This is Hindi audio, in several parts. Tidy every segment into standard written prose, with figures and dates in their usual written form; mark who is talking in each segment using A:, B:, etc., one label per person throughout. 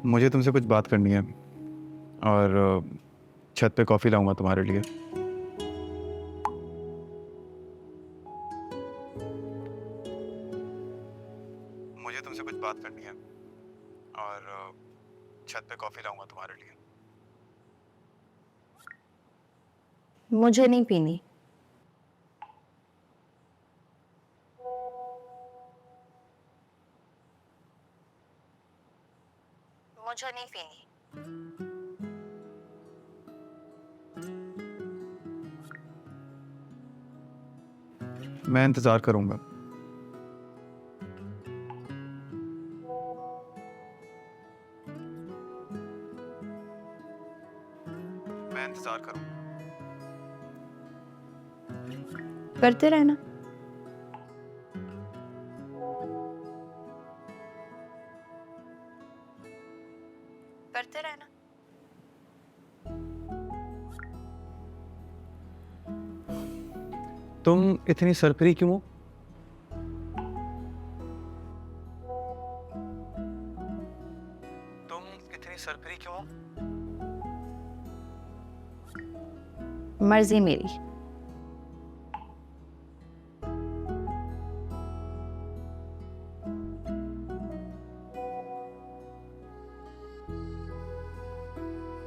A: मुझे तुमसे कुछ बात करनी है और छत पे कॉफ़ी लाऊंगा तुम्हारे लिए। मुझे तुमसे कुछ बात करनी है और छत पे कॉफ़ी लाऊंगा तुम्हारे लिए।
B: मुझे नहीं पीनी। मुझे नहीं पीनी।
A: मैं इंतज़ार करूंगा। मैं इंतज़ार करूंगा।
B: करते रहना। करते रहना।
A: तुम इतनी सरपरी क्यों हो? तुम इतनी सरपरी क्यों हो?
B: मर्जी मेरी।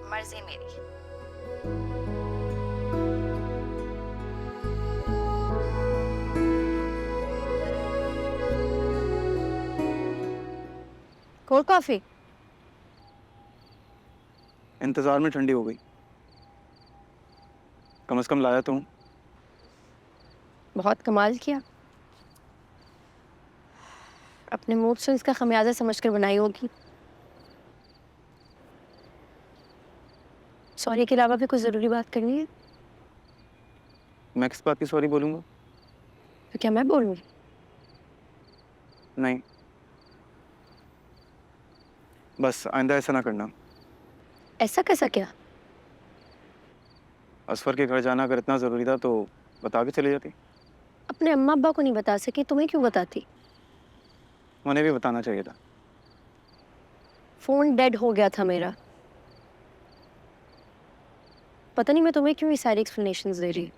B: मर्जी मेरी। Cold coffee.
A: इंतज़ार में ठंडी हो गई। कम से कम लाया तो हूँ।
B: बहुत कमाल किया। अपने मूड से इसका खमियाजा समझकर बनाई होगी। सॉरी के अलावा भी कोई जरूरी बात करनी है
A: मैं किस बात की सॉरी बोलूँगा?
B: तो क्या मैं बोलूंगी?
A: नहीं, बस आइंदा ऐसा ना करना।
B: ऐसा कैसा क्या?
A: असफर के घर जाना अगर इतना ज़रूरी था तो बता के चली जाती।
B: अपने अम्मा अब्बा को नहीं बता सकी, तुम्हें क्यों बताती?
A: उन्हें भी बताना चाहिए था।
B: फोन डेड हो गया था मेरा। पता नहीं मैं तुम्हें क्यों ये सारी एक्सप्लेनेशंस दे रही हूँ।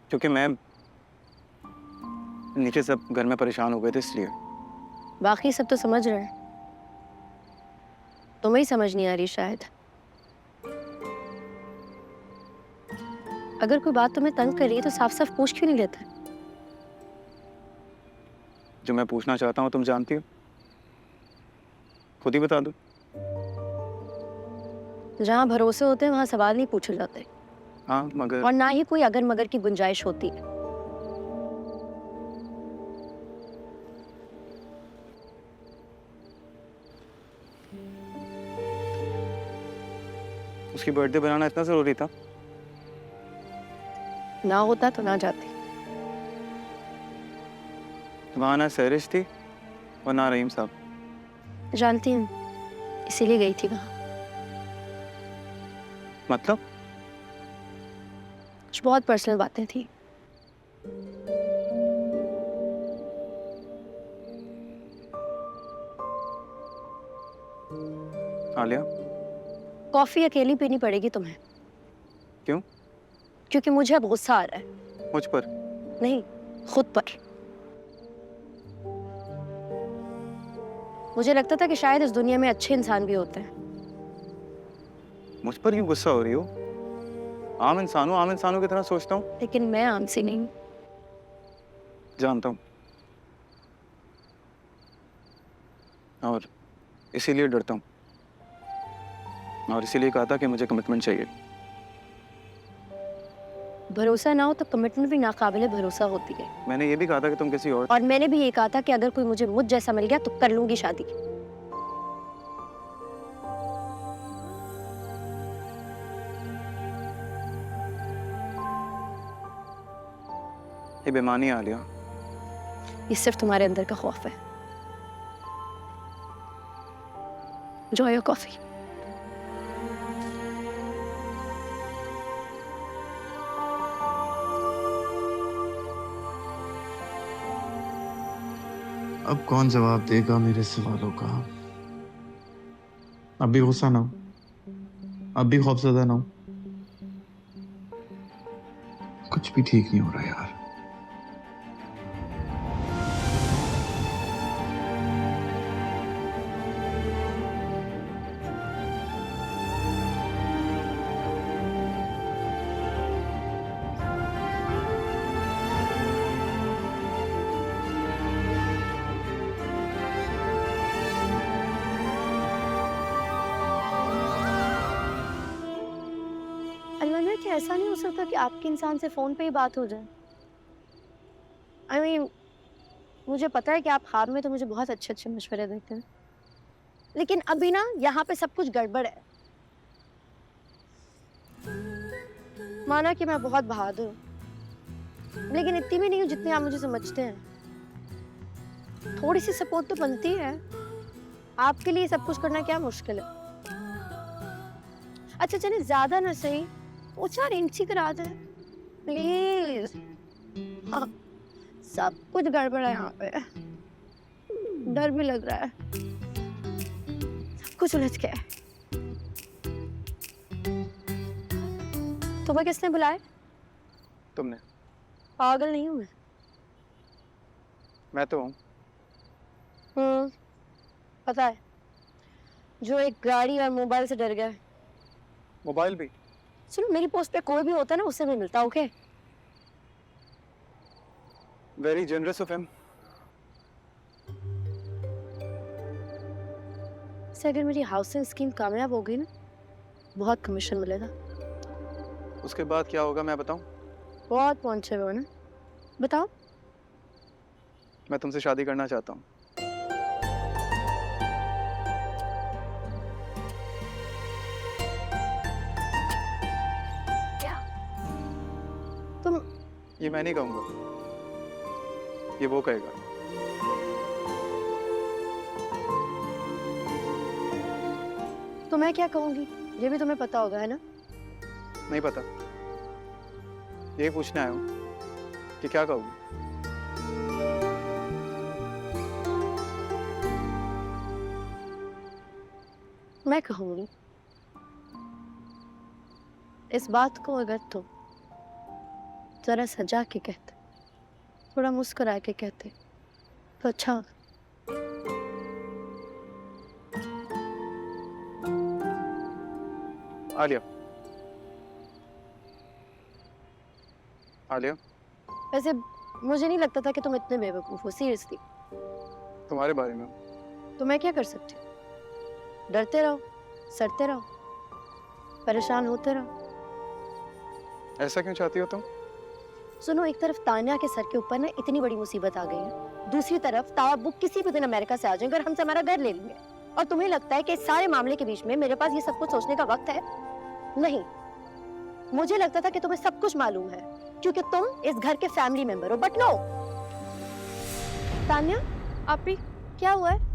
A: क्योंकि मैं नीचे सब घर में परेशान हो गए थे इसलिए।
B: बाकी सब तो समझ रहे हैं, तुम्हें ही समझ नहीं आ रही शायद। अगर कोई बात तुम्हें तंग कर रही है तो साफ साफ पूछ क्यों नहीं लेता?
A: जो मैं पूछना चाहता हूँ तुम जानती हो। खुद ही बता दो।
B: जहाँ भरोसे होते हैं वहां सवाल नहीं पूछे जाते,
A: हाँ मगर।
B: और ना ही कोई अगर मगर की गुंजाइश होती है।
A: उसकी बर्थडे बनाना इतना ज़रूरी था?
B: ना होता तो ना जाती।
A: वहाँ ना सहरिश थी और ना रहीम साहब।
B: जानती हूँ, इसीलिए गई थी वहां।
A: मतलब?
B: कुछ बहुत पर्सनल बातें थी।
A: आलिया।
B: कॉफी अकेली पीनी पड़ेगी तुम्हें।
A: क्यों?
B: क्योंकि मुझे अब गुस्सा आ रहा है।
A: मुझ पर?
B: नहीं, खुद पर। मुझे लगता था कि शायद इस दुनिया में अच्छे इंसान भी होते हैं।
A: मुझ पर क्यों गुस्सा हो रही हो? आम इंसानों की तरह सोचता हूँ।
B: लेकिन मैं आमसी नहीं।
A: जानता हूँ, और इसीलिए डरता हूँ, और इसीलिए कहा था कि मुझे कमिटमेंट चाहिए।
B: भरोसा ना हो तो कमिटमेंट भी नाकाबिले भरोसा होती है।
A: मैंने ये भी कहा था कि तुम किसी
B: और मैंने भी ये कहा था कि अगर कोई मुझे मुझ जैसा मिल गया तो कर लूंगी शादी।
A: ये बेईमानी है आलिया।
B: ये सिर्फ तुम्हारे अंदर का खौफ है। Enjoy your coffee.
C: अब कौन जवाब देगा मेरे सवालों का? अब भी गुस्सा ना हो, अब भी खौफजदा ना हो। कुछ भी ठीक नहीं हो रहा यार।
B: अलवंदा, क्या ऐसा नहीं हो सकता कि आपके इंसान से फोन पे ही बात हो जाए? आई मीन, मुझे पता है कि आप ख्वाब में तो मुझे बहुत अच्छे अच्छे मशवरे देते हैं, लेकिन अभी ना यहाँ पे सब कुछ गड़बड़ है। माना कि मैं बहुत बहादुर हूँ, लेकिन इतनी भी नहीं हूँ जितनी आप मुझे समझते हैं। थोड़ी सी सपोर्ट तो बनती है। आपके लिए सब कुछ करना क्या मुश्किल है? अच्छा चलिए, ज्यादा ना सही 4 इंच ही करा दें प्लीज। हाँ, सब कुछ गड़बड़ है यहाँ पे। डर भी लग रहा है, सब कुछ उलझ गया है। तुम्हें किसने बुलाया?
A: तुमने।
B: पागल नहीं हूँ
A: मैं तो हूँ।
B: पता है, जो एक गाड़ी और मोबाइल से डर गया।
A: मोबाइल भी?
B: सुनो, मेरी पोस्ट पे कोई भी होता है ना, उससे मैं मिलता। Okay?
A: Very generous of him.
B: से अगर मेरी हाउसिंग स्कीम कामयाब हो गई ना, बहुत कमीशन मिलेगा।
A: उसके बाद क्या होगा मैं बताऊं?
B: बहुत पहुंचे हो ना, बताओ।
A: मैं तुमसे शादी करना चाहता हूँ।
B: क्या तुम?
A: ये मैं नहीं कहूँगा, ये वो कहेगा।
B: तो मैं क्या कहूंगी, ये भी तुम्हें पता होगा, है ना?
A: नहीं पता, यही पूछने आया हूँ कि क्या कहोगी।
B: मैं कहूंगी, इस बात को अगर तुम जरा सजा के कहते, थोड़ा मुस्कुरा के कहते तो अच्छा होता।
A: आलिया, आलिया,
B: वैसे मुझे नहीं लगता था कि तुम इतने बेवकूफ हो, सीरियसली।
A: तुम्हारे बारे में।
B: तो मैं क्या कर सकती हूँ? डरते रहो, सड़ते रहो, परेशान होते रहो।
A: ऐसा क्यों चाहती हो तुम?
B: सुनो, एक तरफ तान्या के सर के ऊपर ना इतनी बड़ी मुसीबत आ गई है, दूसरी तरफ ताबुक किसी भी दिन अमेरिका से आ जाएंगे और हमसे हमारा घर ले लेंगे। और तुम्हें लगता है कि इस सारे मामले के बीच में मेरे पास ये सब कुछ सोचने का वक्त है? नहीं, मुझे लगता था कि तुम्हें सब कुछ मालूम है क्योंकि तुम इस घर के फैमिली मेंबर हो, बट नो। तान्या, आप भी क्या हुआ है?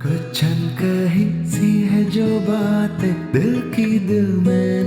D: कुछ कहीं सी है जो बातें दिल की दिल में